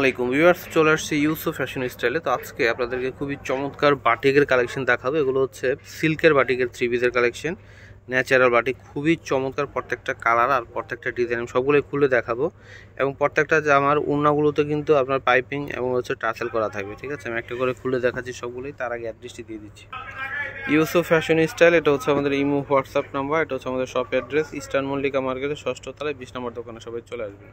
আলাইকুম ভিউয়ার্স, চলে আসছে ইউসুফ ফ্যাশন স্টাইলে। তো আজকে আপনাদেরকে খুবই চমৎকার বাটিকের কালেকশন দেখাবো। এগুলো হচ্ছে সিল্কের বাটিকের থ্রি পিসের কালেকশন, ন্যাচারাল বাটিক, খুবই চমৎকার। প্রত্যেকটা কালার আর প্রত্যেকটা ডিজাইন সবগুলোই খুলে দেখাবো। এবং প্রত্যেকটা জামার ওড়নাগুলোতে কিন্তু আপনার পাইপিং এবং হচ্ছে টাসেল করা থাকবে। ঠিক আছে, আমি একটা করে খুলে দেখাচ্ছি সবগুলোই। তার আগে অ্যাড্রেসটি দিয়ে দিচ্ছি। ইউসুফ ফ্যাশন স্টাইল, এটা হচ্ছে আমাদের ইমো হোয়াটসঅ্যাপ নাম্বার, এটা হচ্ছে আমাদের শপ অ্যাড্রেস, ইস্টার্ন মল্লিকা মার্কেটের 6ষ্ঠ তলায় 20 নম্বর দোকানে। সবাই চলে আসবেন।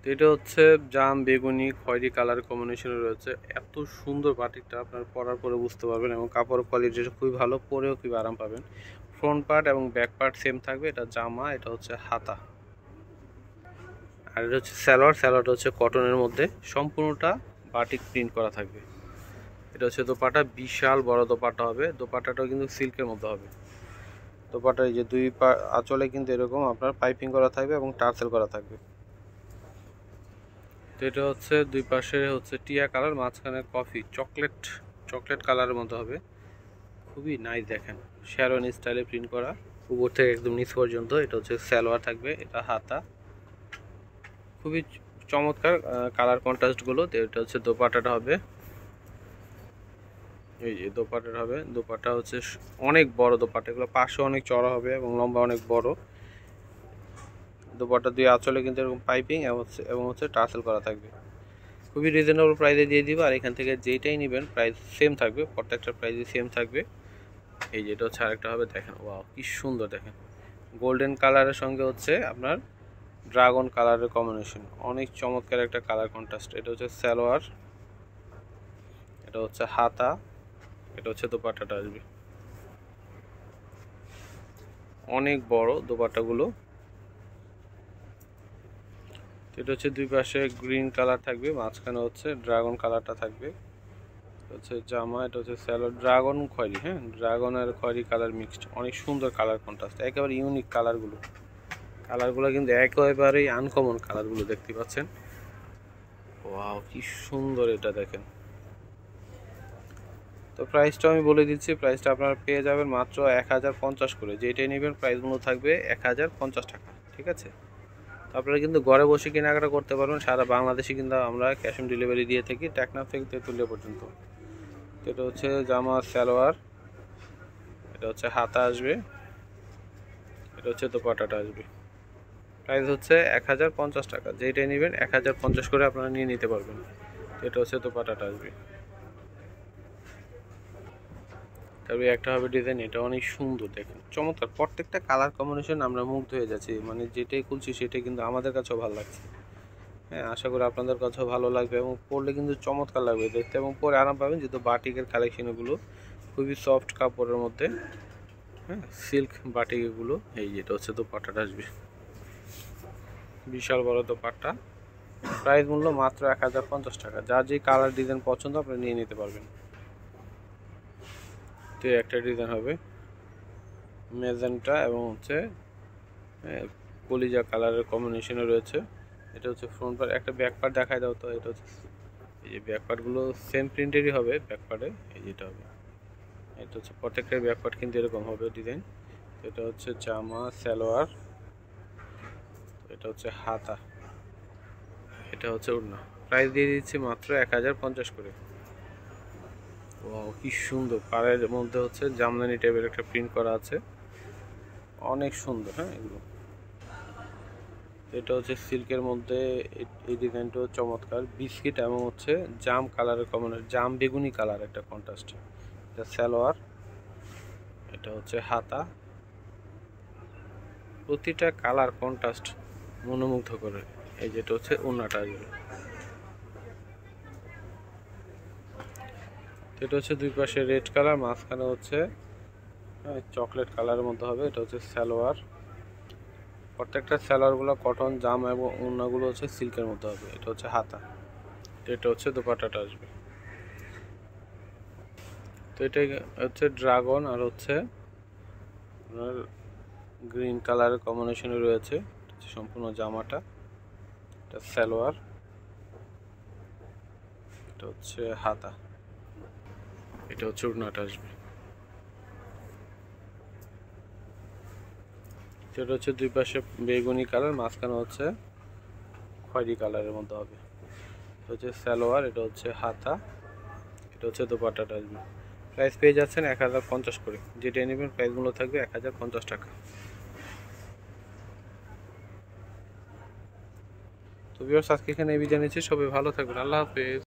তো এটা হচ্ছে জাম বেগুনি খয়েরি কালার কম্বিনেশনে রয়েছে। এত সুন্দর বাটিকটা আপনার পরার পরে বুঝতে পারবেন, এবং কাপড় কোয়ালিটি খুবই ভালো, পরেও খুবই আরাম পাবেন। ফ্রন্ট পার্ট এবং ব্যাক পার্ট সেম থাকবে। এটা জামা, এটা হচ্ছে হাতা, আর এটা হচ্ছে স্যালোয়ারটা হচ্ছে কটনের মধ্যে, সম্পূর্ণটা বাটিক প্রিন্ট করা থাকবে। এটা হচ্ছে দোপাটা, বিশাল বড় দোপাটা হবে। দোপাটাটাও কিন্তু সিল্কের মধ্যে হবে। দোপাটার এই যে দুই আঁচলে কিন্তু এরকম আপনার পাইপিং করা থাকবে এবং টার্সেল করা থাকবে। তো এটা হচ্ছে দুই পাশে হচ্ছে টিয়া কালার, মাঝখানে কফি চকলেট কালারের মতো হবে। খুবই নাইস, দেখেন শ্যারন স্টাইলে প্রিন্ট করা, উপর থেকে একদম নিচ পর্যন্ত। এটা হচ্ছে সালোয়ার থাকবে, এটা হাতা। খুবই চমৎকার কালার কন্ট্রাস্টগুলো। তো এটা হচ্ছে দোপাটাটা হবে, এই যে দোপাটাটা হবে। দোপাটা হচ্ছে অনেক বড় দোপাটা, এগুলো পাশে অনেক চড়া হবে এবং লম্বা অনেক বড়। দোপাটা দুই আঁচলে কিন্তু এরকম পাইপিং এবং হচ্ছে টার্সেল করা থাকবে। খুবই রিজনেবল প্রাইসে দিয়ে দিব। আর এখান থেকে যেইটাই নেবেন প্রাইস সেম থাকবে, প্রত্যেকটা প্রাইসই সেম থাকবে। এই যে এটা হচ্ছে আরেকটা হবে, দেখেন ওয়াও কি সুন্দর, দেখেন গোল্ডেন কালারের সঙ্গে হচ্ছে আপনার ড্রাগন কালারের কম্বিনেশন, অনেক চমৎকার একটা কালার কন্ট্রাস্ট। এটা হচ্ছে সালোয়ার, এটা হচ্ছে হাতা, এটা হচ্ছে দোপাট্টাটা আসবে। অনেক বড় দোপাট্টাগুলো। এটা হচ্ছে দুই পাশে গ্রিন কালার থাকবে, মাঝখানে হচ্ছে ড্রাগন কালারটা থাকবে। হচ্ছে জামা, এটা হচ্ছে স্যালোয়ার, ড্রাগন খয়েরি, হ্যাঁ ড্রাগন আর খয়েরি কালার মিক্সড, অনেক সুন্দর কালার কন্ট্রাস্ট, একেবারে ইউনিক কালারগুলো কিন্তু একেবারেই আনকমন কালারগুলো দেখতে পাচ্ছেন। ওয়াও কি সুন্দর, এটা দেখেন। তো প্রাইসটা আমি বলে দিচ্ছি, প্রাইসটা আপনারা পেয়ে যাবেন মাত্র 1050 করে। যেটাই নেবেন প্রাইসগুলো থাকবে 1050 টাকা। ঠিক আছে, তো আপনারা কিন্তু ঘরে বসে কেনাকাটা করতে পারবেন। সারা বাংলাদেশে কিন্তু আমরা ক্যাশ অন ডেলিভারি দিয়ে থাকি, টেকনাফ থেকে তেঁতুলিয়া পর্যন্ত। এটা হচ্ছে জামা সালোয়ার, এটা হচ্ছে হাতা আসবে, এটা হচ্ছে দোপাট্টাটা আসবে। প্রাইস হচ্ছে 1050 টাকা। যেটাই নেবেন 1050 করে আপনারা নিয়ে নিতে পারবেন। এটা হচ্ছে দোপাট্টাটা আসবে। তবে একটা হবে ডিজাইন, এটা অনেক সুন্দর, দেখেন চমৎকার। প্রত্যেকটা কালার কম্বিনেশন আমরা মুগ্ধ হয়ে যাচ্ছি, মানে যেটাই খুলছি সেটাই কিন্তু আমাদের কাছেও ভালো লাগছে। হ্যাঁ, আশা করি আপনাদের কাছেও ভালো লাগবে, এবং পরলে কিন্তু চমৎকার লাগবে দেখতে, এবং পরে আরাম পাবেন। যেহেতু বাটিকের কালেকশন এগুলো খুবই সফট কাপড়ের মধ্যে, হ্যাঁ সিল্ক বাটিক এগুলো। এই যেটা হচ্ছে দোপাট্টাটা আসবে, বিশাল বড় দোপাট্টা। প্রাইস মূল্য মাত্র 1050 টাকা। যার যে কালার ডিজাইন পছন্দ আপনি নিয়ে নিতে পারবেন। তো একটা ডিজাইন হবে মেজেন্টা এবং হচ্ছে কলিজা কালারের কম্বিনেশনে রয়েছে। এটা হচ্ছে ফ্রন্ট পার্ট, একটা ব্যাক পার্ট দেখায় দাও তো। এটা হচ্ছে এই যে ব্যাক পার্টগুলো সেম প্রিন্টেরই হবে ব্যাক পার্টে, এই যেটা হবে। এটা হচ্ছে প্রত্যেকটার ব্যাক পার্ট কিন্তু এরকম হবে ডিজাইন। এটা হচ্ছে জামা সালোয়ার, এটা হচ্ছে হাতা, এটা হচ্ছে ওড়না। প্রাইস দিয়ে দিচ্ছি মাত্র 1050 করে। ও কি সুন্দর, পাড়ের মধ্যে হচ্ছে জামদানি টাইপের একটা প্রিন্ট করা আছে, অনেক সুন্দর। হ্যাঁ এগুলো, এটা হচ্ছে সিল্কের মধ্যে। এই ডিজাইনটাও চমৎকার, বিস্কিট এবং হচ্ছে জাম কালারের কম্বিনেশন, জাম বেগুনি কালার একটা কন্ট্রাস্ট। এটা সালোয়ার, এটা হচ্ছে হাতা। প্রতিটা কালার কন্ট্রাস্ট মনোমুগ্ধ করে। এই যেটা হচ্ছে ওড়নাটা আসবে। এটা হচ্ছে দুই পাশে রেড কালার, মাঝখানে হচ্ছে চকলেট কালারের মধ্যে হবে। এটা হচ্ছে সালোয়ার, প্রত্যেকটা সালোয়ারগুলো কটন, জাম এবং ওড়নাগুলো হচ্ছে সিল্কের মধ্যে হবে। এটা হচ্ছে হাতা, এটা হচ্ছে দোপাট্টাটা আসবে। তো এটা হচ্ছে ড্রাগন আর হচ্ছে আপনার গ্রিন কালারের কম্বিনেশনে রয়েছে। সম্পূর্ণ জামাটা, এটা সালোয়ার, এটা হচ্ছে হাতা, এটা হচ্ছে ওড়নাটা আসবে। এটা হচ্ছে দুই পাশে বেগুনি কালার, মাঝখানে হচ্ছে খয়েরি কালারের মধ্যে হবে। এটা হচ্ছে সালোয়ার, এটা হচ্ছে হাতা, এটা হচ্ছে দোপাট্টাটা আসবে। প্রাইস পেয়ে যাচ্ছেন 1050 করে। যেটা নেবেন প্রাইসগুলো থাকবে 1050 টাকা। তো ভিউয়ার্স, আজকে এখানে এই বিদায় নিচ্ছি। সবাই ভালো থাকবেন। আল্লাহ হাফেজ।